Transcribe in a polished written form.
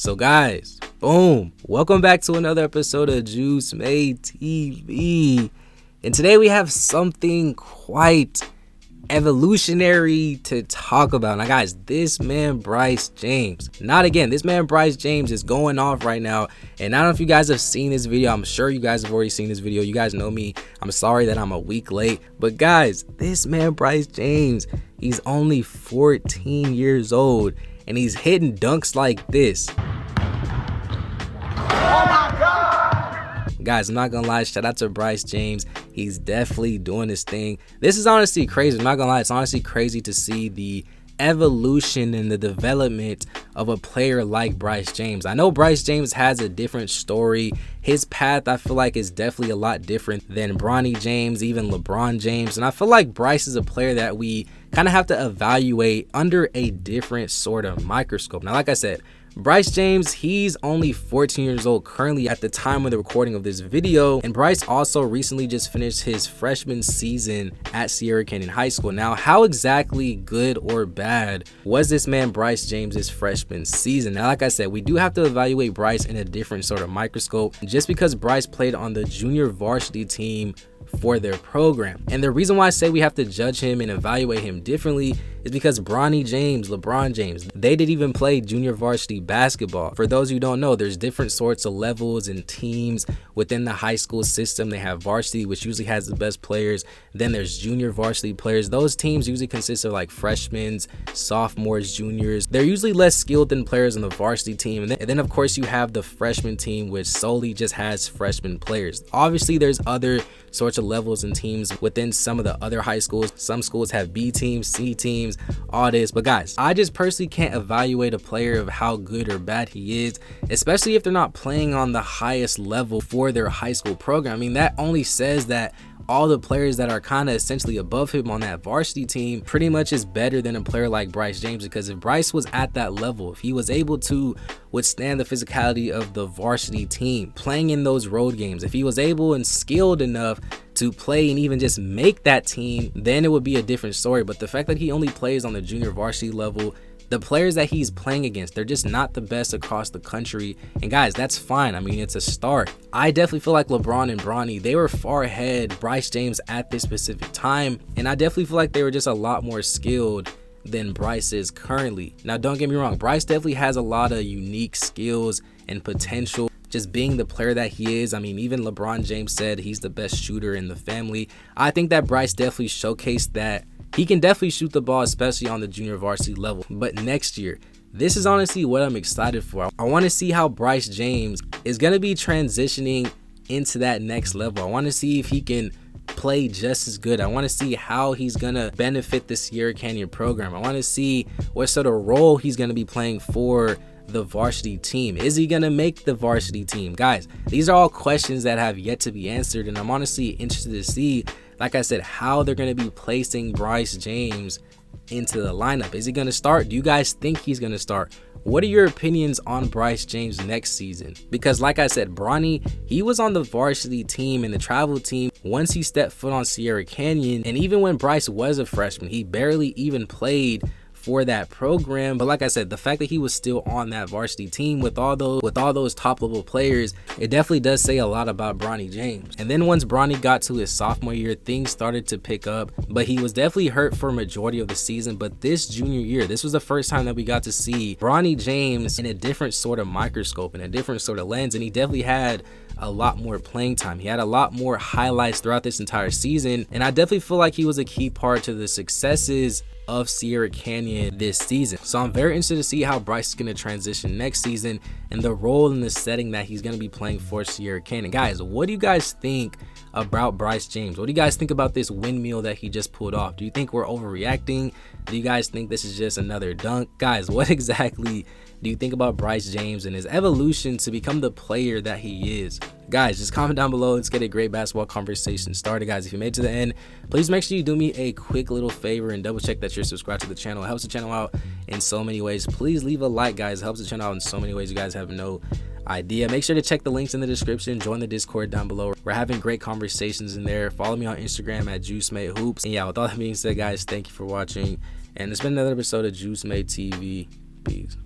So guys, boom, welcome back to another episode of Juice Made TV. And today we have something quite evolutionary to talk about. Now guys, this man Bryce James, this man Bryce James is going off right now. And I don't know if you guys have seen this video. I'm sure you guys have already seen this video. You guys know me. I'm sorry that I'm a week late. But guys, this man Bryce James, he's only 14 years old and he's hitting dunks like this. Guys, I'm not gonna lie, shout out to Bryce James. He's definitely doing his thing. This is honestly crazy. I'm not gonna lie, it's honestly crazy to see the evolution and the development of a player like Bryce James. I know Bryce James has a different story. His path, I feel like, is definitely a lot different than Bronny James, even LeBron James. And I feel like Bryce is a player that we kind of have to evaluate under a different sort of microscope. Now, like I said, Bryce James, he's only 14 years old currently at the time of the recording of this video. And Bryce also recently just finished his freshman season at Sierra Canyon High School. Now, how exactly good or bad was this man Bryce James's freshman season? Now, like I said, we do have to evaluate Bryce in a different sort of microscope just because Bryce played on the junior varsity team for their program. And the reason why I say we have to judge him and evaluate him differently is because Bronny James, LeBron James, they didn't even play junior varsity basketball. For those who don't know, there's different sorts of levels and teams within the high school system. They have varsity, which usually has the best players. Then there's junior varsity players. Those teams usually consist of like freshmen, sophomores, juniors. They're usually less skilled than players on the varsity team. And then of course you have the freshman team, which solely just has freshman players. Obviously there's other sorts of levels and teams within some of the other high schools. Some schools have B teams, C teams, all this. But guys, I just personally can't evaluate a player of how good or bad he is, especially if they're not playing on the highest level for their high school program. I mean, that only says that all the players that are kind of essentially above him on that varsity team pretty much is better than a player like Bryce James. Because if Bryce was at that level, if he was able to withstand the physicality of the varsity team, playing in those road games, if he was able and skilled enough to play and even just make that team, then it would be a different story. But the fact that he only plays on the junior varsity level, the players that he's playing against, they're just not the best across the country. And guys, that's fine. I mean, it's a start. I definitely feel like LeBron and Bronny, they were far ahead Bryce James at this specific time. And I definitely feel like they were just a lot more skilled than Bryce is currently. Now, don't get me wrong, Bryce definitely has a lot of unique skills and potential. Just being the player that he is. I mean, even LeBron James said he's the best shooter in the family. I think that Bryce definitely showcased that he can definitely shoot the ball, especially on the junior varsity level. But next year, this is honestly what I'm excited for. I want to see how Bryce James is going to be transitioning into that next level. I want to see if he can play just as good. I want to see how he's going to benefit the Sierra Canyon program. I want to see what sort of role he's going to be playing for the varsity team. Is he gonna make the varsity team? Guys, these are all questions that have yet to be answered, and I'm honestly interested to see, like I said, how they're gonna be placing Bryce James into the lineup. Is he gonna start? Do you guys think he's gonna start? What are your opinions on Bryce James next season? Because like I said, Bronny, he was on the varsity team and the travel team once he stepped foot on Sierra Canyon. And even when Bryce was a freshman, he barely even played for that program. But like I said, the fact that he was still on that varsity team with all those top level players, it definitely does say a lot about Bronny James. And then once Bronny got to his sophomore year, things started to pick up, but he was definitely hurt for a majority of the season. But this junior year, this was the first time that we got to see Bronny James in a different sort of microscope, in a different sort of lens, and he definitely had a lot more playing time. He had a lot more highlights throughout this entire season, and I definitely feel like he was a key part to the successes of Sierra Canyon this season. So I'm very interested to see how Bryce is going to transition next season and the role in the setting that he's going to be playing for Sierra Canyon. Guys, what do you guys think about Bryce James? What do you guys think about this windmill that he just pulled off? Do you think we're overreacting? Do you guys think this is just another dunk? Guys, what exactly do you think about Bryce James and his evolution to become the player that he is? Guys, just comment down below. Let's get a great basketball conversation started. Guys, if you made it to the end, please make sure you do me a quick little favor and double check that you're subscribed to the channel. It helps the channel out in so many ways. Please leave a like, guys. It helps the channel out in so many ways you guys have no idea. Make sure to check the links in the description. Join the Discord down below. We're having great conversations in there. Follow me on Instagram at JuiceMadeHoops. And yeah, with all that being said, guys, thank you for watching. And it's been another episode of Juice Made TV. Peace.